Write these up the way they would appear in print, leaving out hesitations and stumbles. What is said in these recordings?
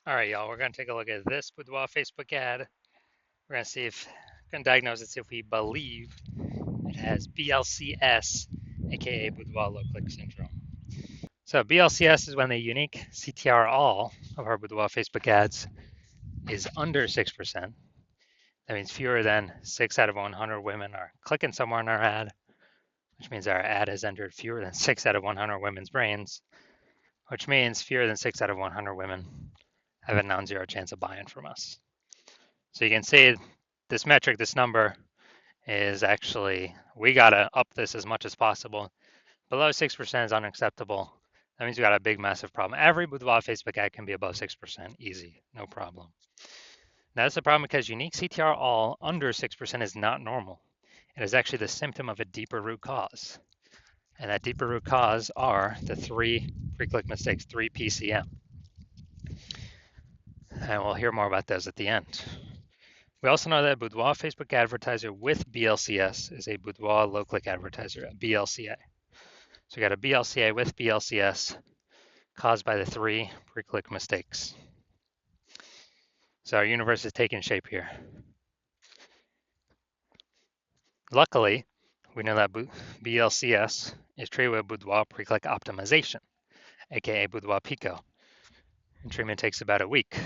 All right, y'all, we're going to take a look at this Boudoir Facebook ad. We're going to see if, going to diagnose it, see if we believe it has BLCS, aka Boudoir low click syndrome. So, BLCS is when the unique CTR all of our Boudoir Facebook ads is under 6%. That means fewer than 6 out of 100 women are clicking somewhere in our ad, which means our ad has entered fewer than 6 out of 100 women's brains, which means fewer than 6 out of 100 women have a non zero chance of buying from us. So you can see this metric, this number is actually, we got to up this as much as possible. Below 6% is unacceptable. That means we got a big, massive problem. Every Boudoir Facebook ad can be above 6%, easy, no problem. Now, that's the problem because unique CTR all under 6% is not normal. It is actually the symptom of a deeper root cause. And that deeper root cause are the 3 pre-click mistakes, 3 PCM. And we'll hear more about those at the end. We also know that a Boudoir Facebook advertiser with BLCS is a Boudoir low-click advertiser, a BLCA. So we got a BLCA with BLCS caused by the 3 pre-click mistakes. So our universe is taking shape here. Luckily, we know that BLCS is treated with Boudoir pre-click optimization, aka Boudoir Pico. And treatment takes about a week.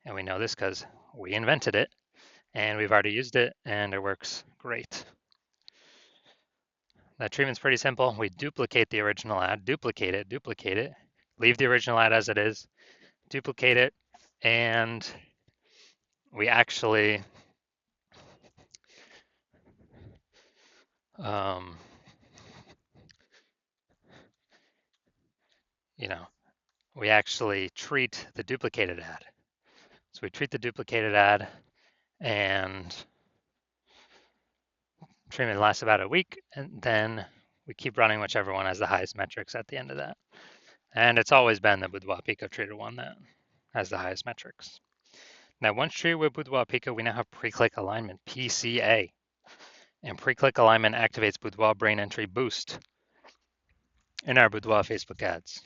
And we know this because we invented it and we've already used it and it works great. That treatment's pretty simple. We duplicate the original ad, duplicate it, leave the original ad as it is, duplicate it, and we actually um, we actually treat the duplicated ad. So we treat the duplicated ad and treatment lasts about a week, and then we keep running whichever one has the highest metrics at the end of that. And it's always been the Boudoir Pico treated one that has the highest metrics. Now, once treated with Boudoir Pico, we now have pre-click alignment, PCA. And pre-click alignment activates Boudoir brain entry boost in our Boudoir Facebook ads.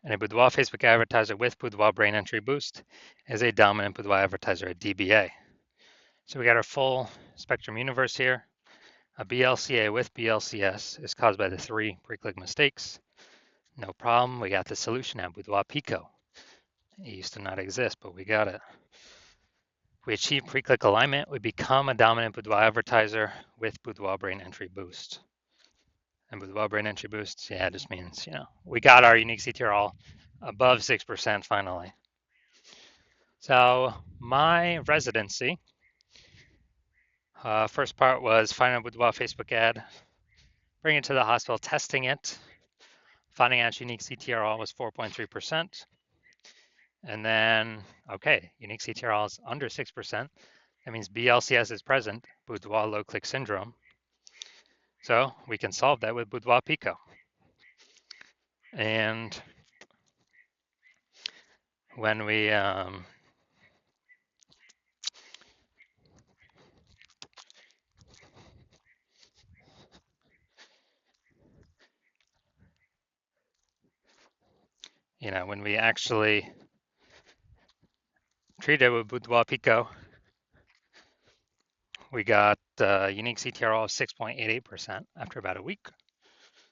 And a Boudoir Facebook advertiser with Boudoir brain entry boost is a dominant Boudoir advertiser, a DBA. So we got our full spectrum universe here. A BLCA with BLCS is caused by the 3 pre-click mistakes. No problem. We got the solution at Boudoir Pico. It used to not exist, but we got it. We achieve pre-click alignment. We become a dominant Boudoir advertiser with Boudoir brain entry boost. And Boudoir brain entry boost, yeah, it just means, we got our unique CTR all above 6% finally. So my residency, first part was finding a Boudoir Facebook ad, bringing it to the hospital, testing it, finding out unique CTR all was 4.3%. And then, okay, unique CTR all is under 6%. That means BLCS is present, Boudoir low click syndrome. So we can solve that with Boudoir Pico. And when we when we actually treated it with Boudoir Pico, we got unique CTR of 6.88% after about a week.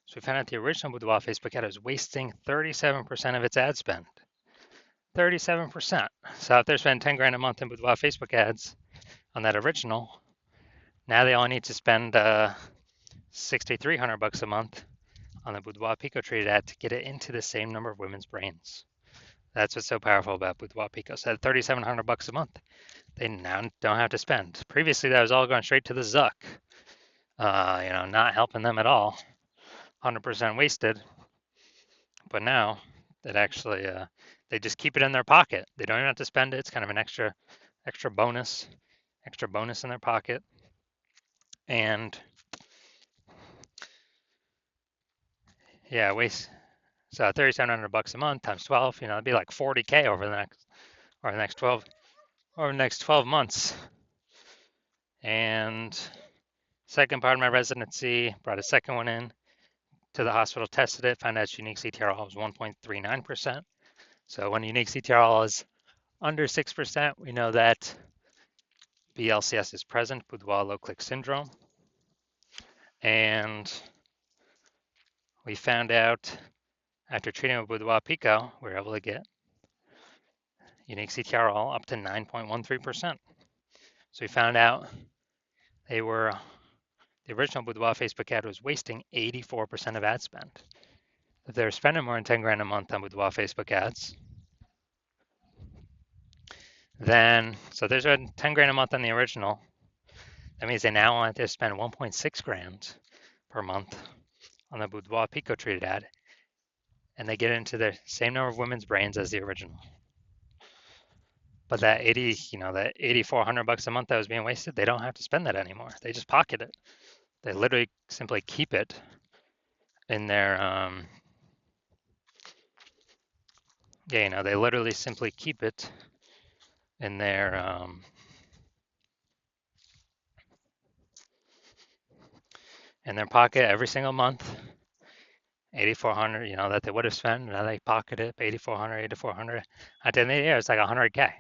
So we found out the original Boudoir Facebook ad was wasting 37% of its ad spend. 37%. So if they're spending 10 grand a month in Boudoir Facebook ads on that original, now they only need to spend $6,300 a month on the Boudoir Pico treated ad to get it into the same number of women's brains. That's what's so powerful about Boudoir Pico. So at $3,700 a month, they now don't have to spend. Previously, that was all going straight to the Zuck. Not helping them at all. 100% wasted. But now that actually they just keep it in their pocket. They don't even have to spend it. It's kind of an extra bonus in their pocket. And yeah, so $3,700 a month times 12, it'd be like 40K over the next 12 months. And second part of my residency, brought a second one in, to the hospital, tested it, found out its unique CTRL was 1.39%. So when unique CTRL is under 6%, we know that BLCS is present, Boudoir low click syndrome. And we found out after treating with Boudoir Pico, we were able to get unique CTRL up to 9.13%. So we found out the original Boudoir Facebook ad was wasting 84% of ad spend. If they're spending more than 10 grand a month on Boudoir Facebook ads, then, so there's 10 grand a month on the original. That means they now want to spend 1.6 grand per month on the Boudoir Pico treated ad, and they get into the same number of women's brains as the original. But that that $8,400 a month that was being wasted, they don't have to spend that anymore. They just pocket it. They literally simply keep it in their they literally simply keep it in their pocket every single month. 8,400, that they would have spent. Now they pocket it 8,400, 8,400. At the end of the year, it's like 100K.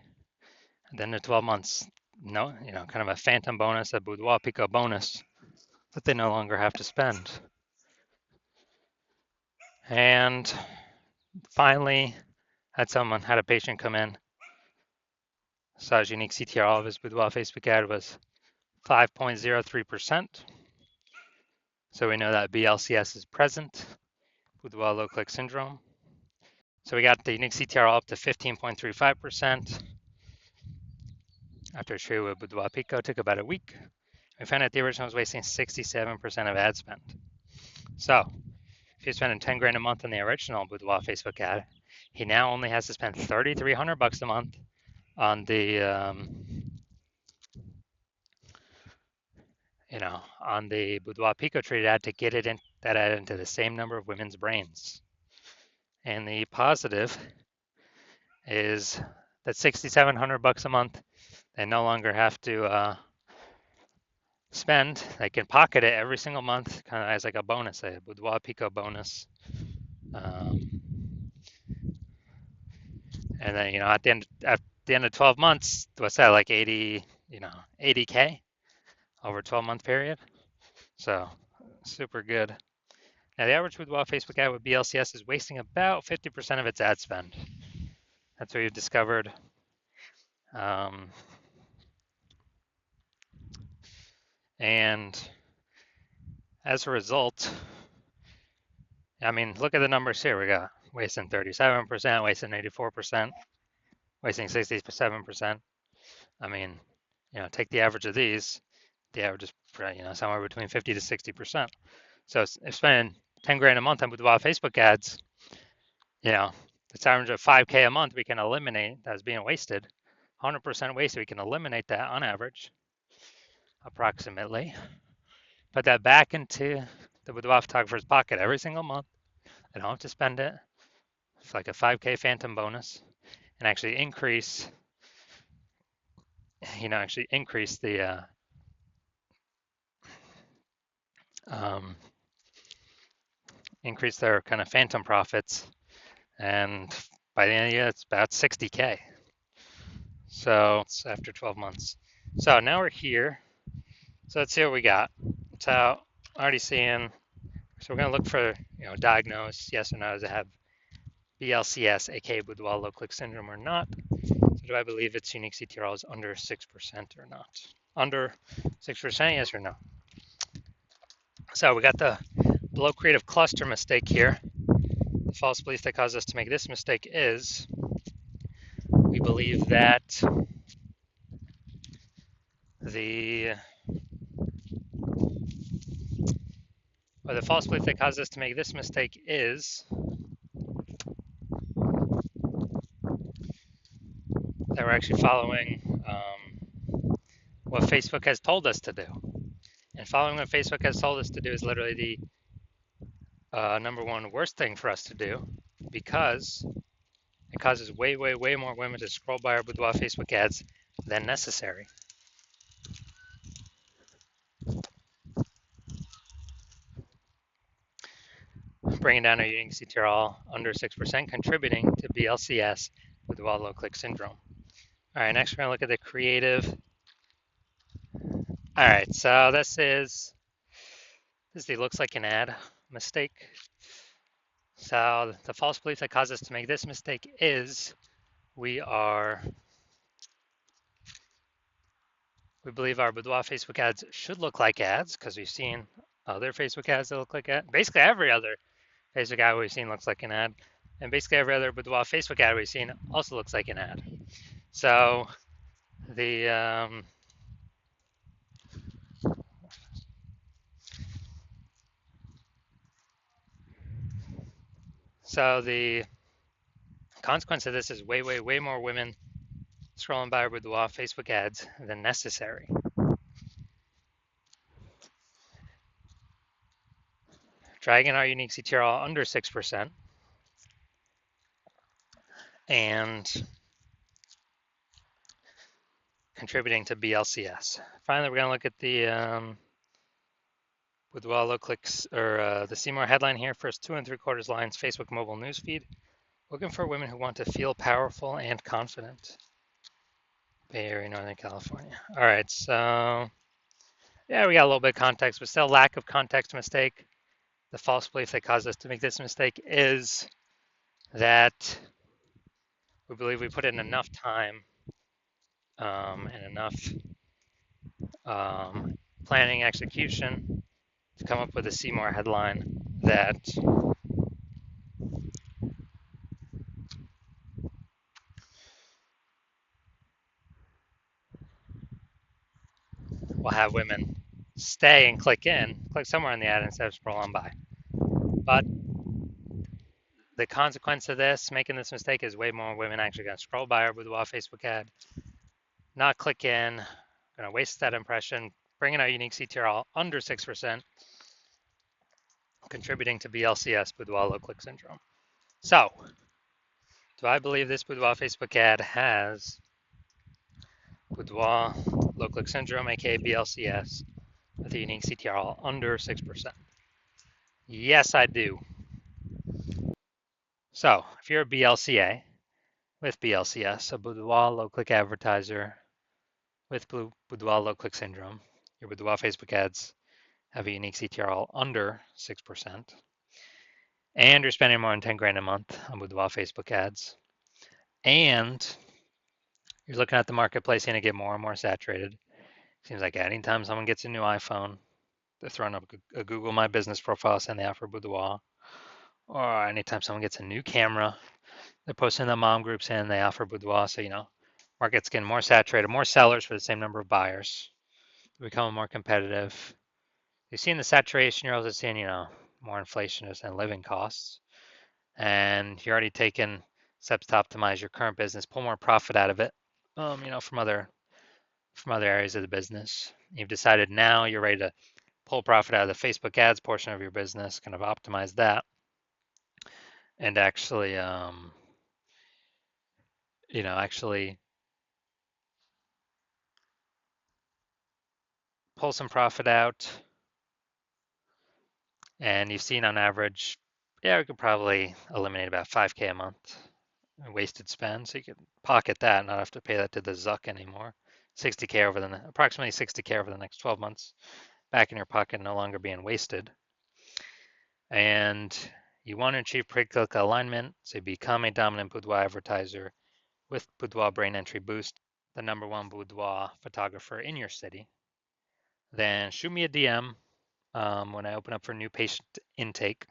And then the 12 months, kind of a phantom bonus, a Boudoir Pico bonus that they no longer have to spend. And finally, had a patient come in, saw his unique CTRL of his Boudoir Facebook ad was 5.03%. So we know that BLCS is present, Boudoir low click syndrome. So we got the unique CTRL up to 15.35%. After treated with Boudoir Pico, took about a week. We found out the original was wasting 67% of ad spend. So if you're spending 10 grand a month on the original Boudoir Facebook ad, he now only has to spend $3,300 a month on the on the Boudoir Pico treated ad to get that ad into the same number of women's brains. And the positive is that $6,700 a month, they no longer have to spend. They can pocket it every single month, kind of as like a bonus, a Boudoir Pico bonus. And then at the end of 12 months, what's that, like 80K over a 12-month period? So super good. Now the average Boudoir Facebook ad with BLCS is wasting about 50% of its ad spend. That's what we've discovered. And as a result, look at the numbers here. We got wasting 37%, wasting 84%, wasting 67%. Take the average of these. The average is somewhere between 50 to 60%. So if spending 10 grand a month on Boudoir Facebook ads, it's average of 5K a month we can eliminate that's being wasted. 100% wasted, we can eliminate that on average, approximately. Put that back into the Boudoir photographer's pocket every single month. They don't have to spend it. It's like a 5K phantom bonus, and actually increase the increase their kind of phantom profits, and by the end of the year, it's about 60K. So it's after 12 months. So now we're here. So let's see what we got. So already seeing, so we're going to look for, diagnose yes or no, does it have BLCS, aka Boudoir low click syndrome or not? So do I believe its unique CTRL is under 6% or not? Under 6%, yes or no? So we got the below creative cluster mistake here. The false belief that caused us to make this mistake is we believe that the false belief that caused us to make this mistake is that we're actually following what Facebook has told us to do. And following what Facebook has told us to do is literally the number one worst thing for us to do, because it causes way, way, way more women to scroll by our Boudoir Facebook ads than necessary. bringing down our unique CTRL under 6%, contributing to BLCS boudoir low click syndrome. All right, next we're gonna look at the creative. All right, so this looks like an ad mistake. So the false belief that caused us to make this mistake is we believe our boudoir Facebook ads should look like ads because we've seen other Facebook ads that look like ads. Basically every other Facebook ad we've seen looks like an ad. And basically every other boudoir Facebook ad we've seen also looks like an ad. So the consequence of this is way more women scrolling by our boudoir Facebook ads than necessary. Dragging our unique CTRL under 6% and contributing to BLCS. Finally, we're going to look at the boudoir low clicks, or the Seymour headline here. First 2 3/4 lines, Facebook mobile newsfeed. Looking for women who want to feel powerful and confident. Bay Area, Northern California. All right, so yeah, we got a little bit of context, but still lack of context mistake. The false belief that caused us to make this mistake is that we believe we put in enough time and enough planning execution to come up with a Seymour headline that will have women stay and click somewhere in the ad instead of scroll on by. But the consequence of this, making this mistake, is way more women actually going to scroll by our boudoir Facebook ad, not click in, going to waste that impression, bringing our unique CTRL under 6%, contributing to BLCS, boudoir low click syndrome. So, do I believe this boudoir Facebook ad has boudoir low click syndrome, aka BLCS, with a unique CTRL under 6%? Yes, I do. So, if you're a BLCA with BLCS, a boudoir low click advertiser with boudoir low click syndrome, your boudoir Facebook ads have a unique CTRL under 6%, and you're spending more than 10 grand a month on boudoir Facebook ads, and you're looking at the marketplace and it get more and more saturated. Seems like anytime someone gets a new iPhone, they're throwing up a Google My Business profile saying they offer boudoir. Or anytime someone gets a new camera, they're posting in the mom group saying they offer boudoir. So, market's getting more saturated, more sellers for the same number of buyers. They're becoming more competitive. You're seeing the saturation, you're also seeing, more inflation and living costs. And you're already taking steps to optimize your current business, pull more profit out of it, from other areas of the business. You've decided now you're ready to pull profit out of the Facebook ads portion of your business, kind of optimize that, and actually, actually pull some profit out. And you've seen on average, yeah, we could probably eliminate about 5K a month in wasted spend. So you could pocket that, not have to pay that to the Zuck anymore. 60K approximately 60K over the next 12 months back in your pocket, no longer being wasted. And you want to achieve pre-click alignment, so you become a dominant boudoir advertiser with Boudoir Brain Entry Boost, the #1 boudoir photographer in your city. Then shoot me a DM when I open up for new patient intake.